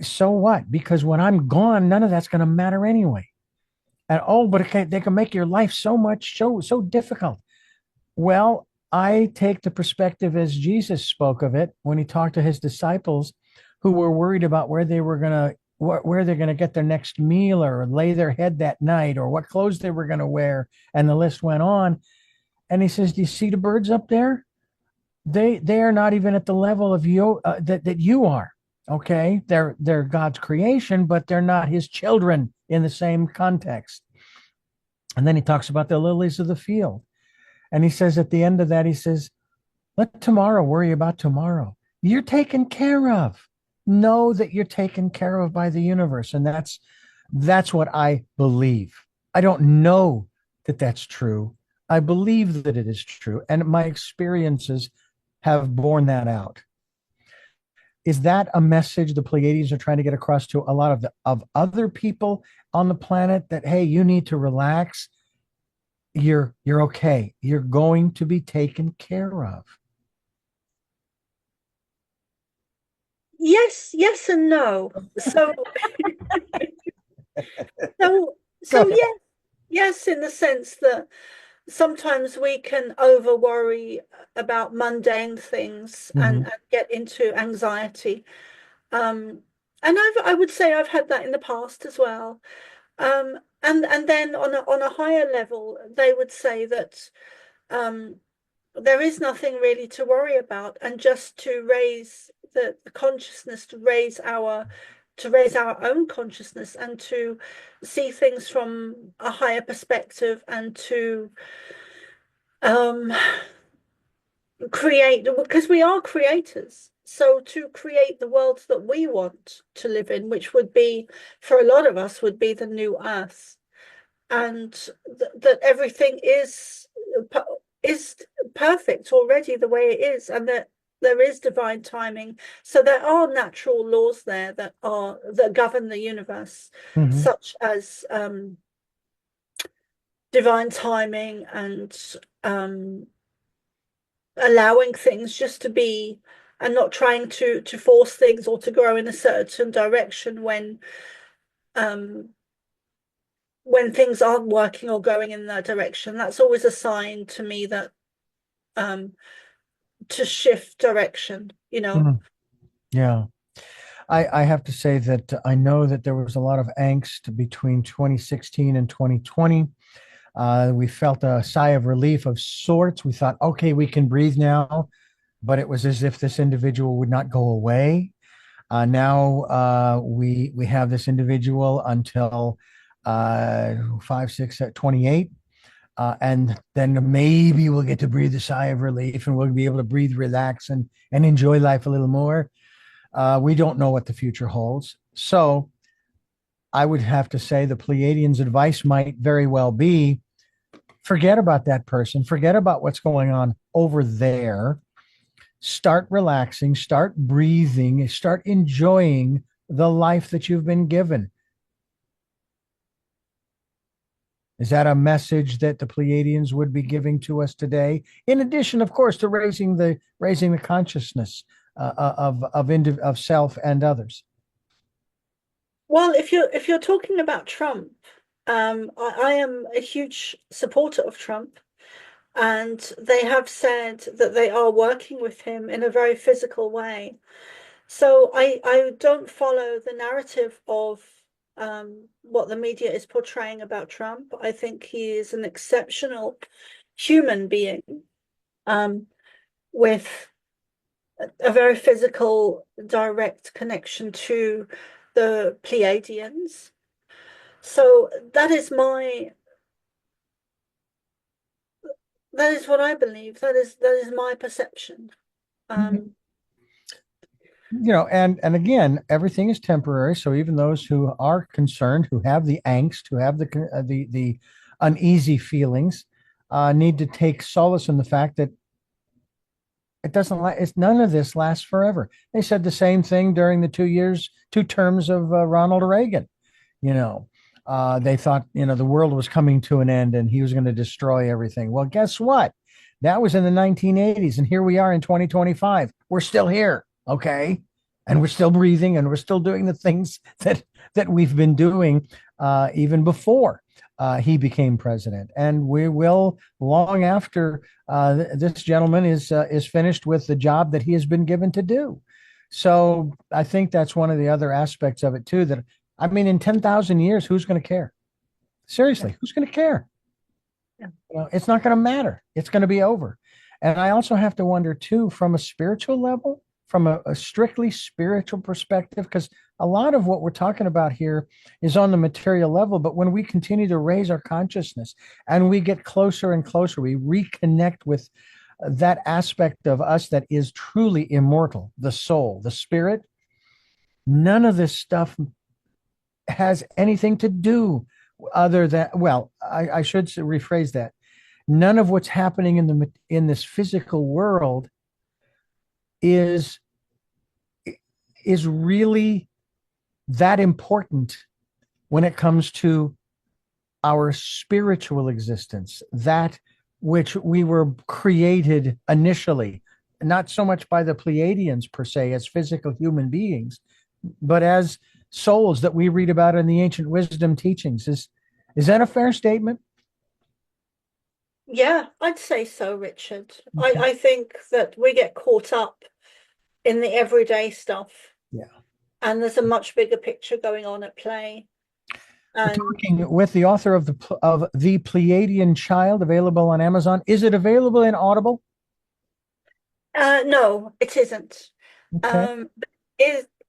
so what? Because when I'm gone, none of that's going to matter anyway. And but they can make your life so difficult. Well, I take the perspective as Jesus spoke of it when he talked to his disciples who were worried about where they're going to get their next meal or lay their head that night or what clothes they were going to wear. And the list went on. And he says, do you see the birds up there? They are not even at the level of you that you are. Okay. They're God's creation, but they're not his children in the same context. And then he talks about the lilies of the field. And he says at the end of that, he says, let tomorrow worry about tomorrow. You're taken care of. Know that you're taken care of by the universe. And that's what I believe. I don't know that that's true. I believe that it is true. And my experiences have borne that out. Is that a message the Pleiadians are trying to get across to a lot of other people on the planet, that, hey, you need to relax? You're okay. You're going to be taken care of. Yes and no. So yes, in the sense that sometimes we can over worry about mundane things and get into anxiety. And I would say I've had that in the past as well. And then on a higher level, they would say that there is nothing really to worry about, and just to raise the consciousness, to raise our own consciousness, and to see things from a higher perspective, and to um, create, because we are creators. So to create the world that we want to live in, which would be, for a lot of us, would be the new Earth, and that everything is perfect already the way it is, and that there is divine timing. So there are natural laws there that govern the universe, such as divine timing, and allowing things just to be, and not trying to force things or to grow in a certain direction when things aren't working or going in that direction. That's always a sign to me that to shift direction, you know. Yeah. I have to say that I know that there was a lot of angst between 2016 and 2020. We felt a sigh of relief of sorts. We thought, okay, we can breathe now, but it was as if this individual would not go away. Now we have this individual until 5, 6, 28. And then maybe we'll get to breathe a sigh of relief, and we'll be able to breathe, relax, and enjoy life a little more. We don't know what the future holds. So I would have to say the Pleiadians' advice might very well be, forget about that person, forget about what's going on over there. Start relaxing, start breathing, start enjoying the life that you've been given. Is that a message that the Pleiadians would be giving to us today? In addition, of course, to raising the consciousness of self and others. Well, if you're talking about Trump, I am a huge supporter of Trump, and they have said that they are working with him in a very physical way. So I don't follow the narrative of what the media is portraying about Trump. I think he is an exceptional human being, with a very physical, direct connection to the Pleiadians. So that is what I believe. That is my perception. And again, everything is temporary. So even those who are concerned, who have the angst, who have the uneasy feelings, need to take solace in the fact that it doesn't. None of this lasts forever. They said the same thing during the 2 terms of Ronald Reagan. They thought the world was coming to an end and he was going to destroy everything. Well, guess what? That was in the 1980s, and here we are in 2025. We're still here. Okay. And we're still breathing, and we're still doing the things that we've been doing even before he became president. And we will, long after this gentleman is finished with the job that he has been given to do. So I think that's one of the other aspects of it too, that, I mean, in 10,000 years, who's going to care? Seriously, who's going to care? Yeah. It's not going to matter. It's going to be over. And I also have to wonder too, from a spiritual level, from a strictly spiritual perspective, because a lot of what we're talking about here is on the material level. But when we continue to raise our consciousness and we get closer and closer, we reconnect with that aspect of us that is truly immortal, the soul, the spirit. None of this stuff has anything to do other than, well, I should rephrase that. None of what's happening in this physical world is really that important when it comes to our spiritual existence, that which we were created initially, not so much by the Pleiadians per se as physical human beings, but as souls that we read about in the ancient wisdom teachings. Is that a fair statement? Yeah, I'd say so, Richard. I think that we get caught up in the everyday stuff, Yeah. and there's a much bigger picture going on at play. We're And talking with the author of the Pleiadian Child, available on Amazon. Is it available in Audible? no, it isn't. Okay. Um,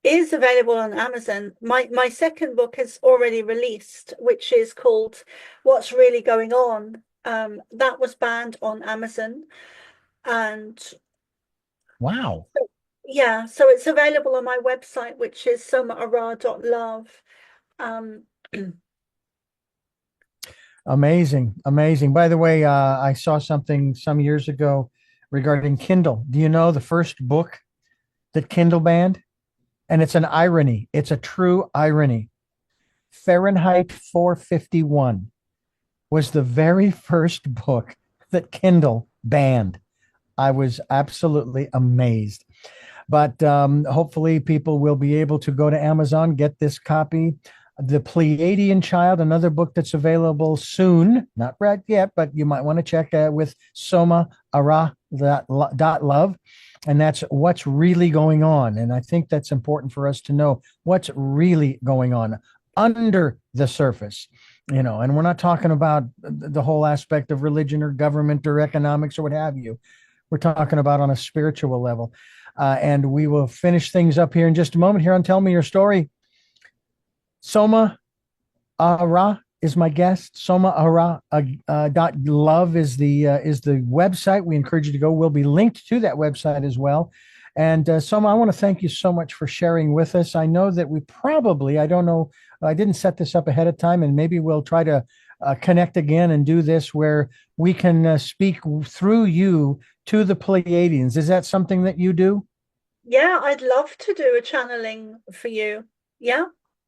is available on Amazon. My second book is already released, which is called What's Really Going On. That was banned on Amazon, and Wow. yeah, so it's available on my website, which is somaarah.love. Um, Amazing. Amazing. By the way, I saw something some years ago regarding Kindle. Do you know the first book that Kindle banned? And it's an irony. It's a true irony. Fahrenheit 451 was the very first book that Kindle banned. I was absolutely amazed. But hopefully, people will be able to go to Amazon, get this copy. The Pleiadian Child, another book that's available soon, not read yet, but you might want to check with Soma ARah dot love. And that's what's really going on. And I think that's important for us to know what's really going on under the surface, and we're not talking about the whole aspect of religion or government or economics or what have you. We're talking about on a spiritual level. And we will finish things up here in just a moment here on Tell Me Your Story. Soma ARah is my guest. Soma ARah dot love is the website. We encourage you to go. We'll be linked to that website as well. And Soma, I want to thank you so much for sharing with us. I know that we probably, I don't know, I didn't set this up ahead of time, and maybe we'll try to connect again and do this where we can speak through you to the Pleiadians. Is that something that you do? yeah, I'd love to do a channeling for you. Yeah.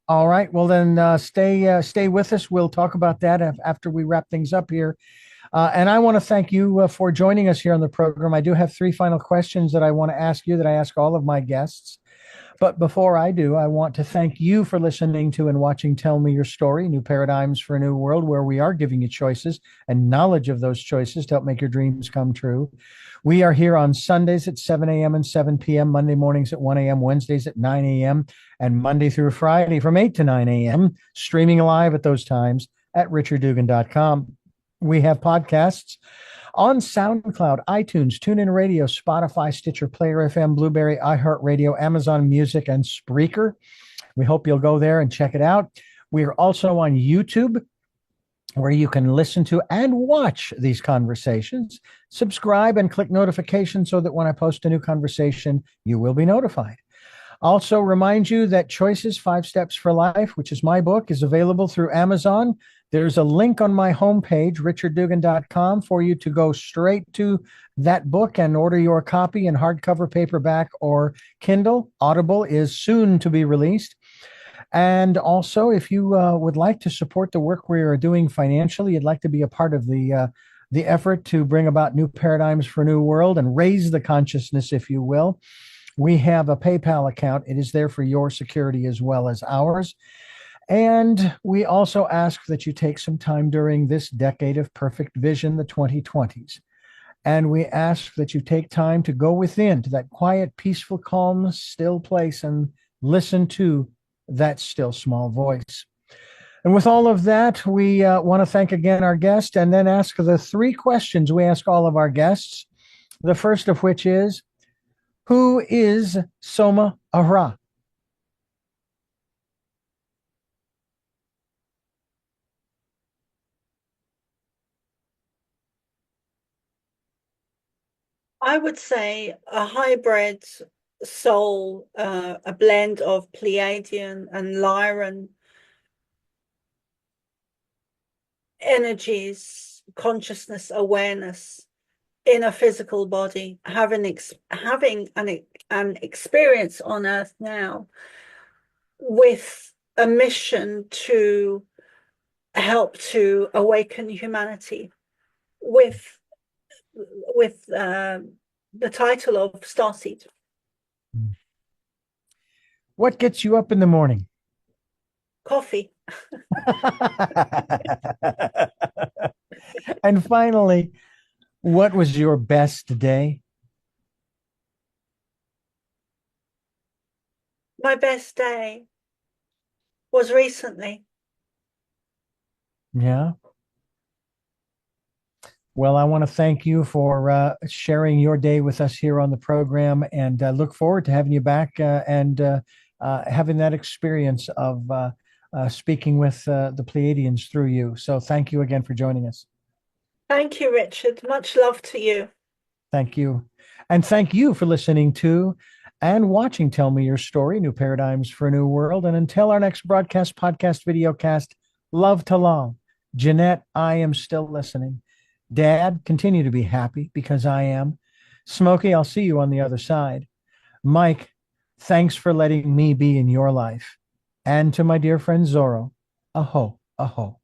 All right. Well, then stay with us. We'll talk about that after we wrap things up here. And I want to thank you for joining us here on the program. I do have three final questions that I want to ask you that I ask all of my guests. But before I do, I want to thank you for listening to and watching Tell Me Your Story, New Paradigms for a New World, where we are giving you choices and knowledge of those choices to help make your dreams come true. We are here on Sundays at 7 a.m. and 7 p.m., Monday mornings at 1 a.m., Wednesdays at 9 a.m., and Monday through Friday from 8 to 9 a.m., streaming live at those times at richarddugan.com. We have podcasts on SoundCloud, iTunes, TuneIn Radio, Spotify, Stitcher, Player FM, Blueberry, iHeartRadio, Amazon Music, and Spreaker. We hope you'll go there and check it out. We are also on YouTube, where you can listen to and watch these conversations. Subscribe and click notifications so that when I post a new conversation, you will be notified. Also, remind you that Choices 5 Steps for Life, which is my book, is available through Amazon. There's a link on my homepage, richarddugan.com, for you to go straight to that book and order your copy in hardcover, paperback, or Kindle. Audible is soon to be released. And also, if you would like to support the work we are doing financially, you'd like to be a part of the effort to bring about new paradigms for a new world and raise the consciousness, if you will, we have a PayPal account. It is there for your security as well as ours. And we also ask that you take some time during this decade of perfect vision, the 2020s. And we ask that you take time to go within to that quiet, peaceful, calm, still place and listen to that still small voice. And with all of that, we want to thank again our guest and then ask the three questions we ask all of our guests. The first of which is, who is Soma ARah? I would say a hybrid soul, a blend of Pleiadian and Lyran energies, consciousness, awareness in a physical body, having an experience on Earth now with a mission to help to awaken humanity with the title of Starseed. What gets you up in the morning? Coffee. And finally, what was your best day? My best day was recently. Yeah. Well, I want to thank you for sharing your day with us here on the program, and look forward to having you back and having that experience of speaking with the Pleiadians through you. So, thank you again for joining us. Thank you, Richard. Much love to you. Thank you. And thank you for listening to and watching Tell Me Your Story, New Paradigms for a New World. And until our next broadcast, podcast, video cast, love to long. Jeanette, I am still listening. Dad, continue to be happy because I am. Smokey, I'll see you on the other side. Mike, thanks for letting me be in your life. And to my dear friend Zorro, aho, aho.